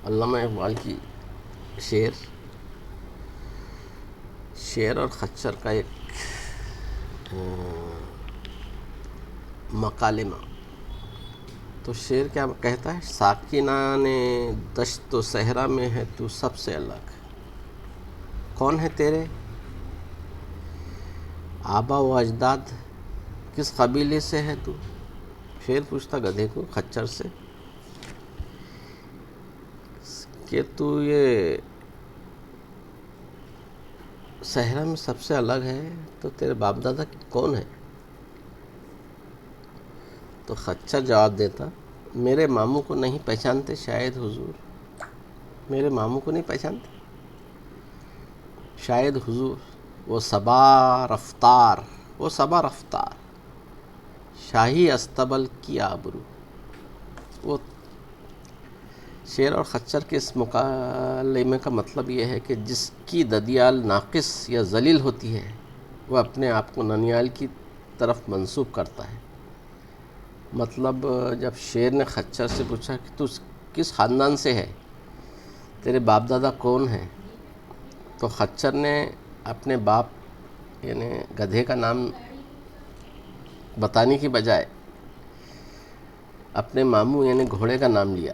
علامہ اقبال کی شعر اور خچر کا ایک مکالمہ. تو شعر کیا کہتا ہے؟ ساکنان دشت و صحرا میں ہے تو سب سے الگ. کون ہے تیرے آبا و اجداد؟ کس قبیلے سے ہے تو؟ شعر پوچھتا گدھے کو خچر سے کہ تو یہ صحرا میں سب سے الگ ہے تو تیرے باپ دادا کون ہے؟ تو خچر جواب دیتا، میرے ماموں کو نہیں پہچانتے شاید حضور، میرے ماموں کو نہیں پہچانتے شاید حضور. وہ صبا رفتار شاہی استبل کی آبرو. وہ شعر اور خچر کے اس مکالمے کا مطلب یہ ہے کہ جس کی ددیال ناقص یا ذلیل ہوتی ہے وہ اپنے آپ کو ننیال کی طرف منسوب کرتا ہے. مطلب جب شعر نے خچر سے پوچھا کہ تو کس خاندان سے ہے، تیرے باپ دادا کون ہیں، تو خچر نے اپنے باپ یعنی گدھے کا نام بتانے کی بجائے اپنے ماموں یعنی گھوڑے کا نام لیا.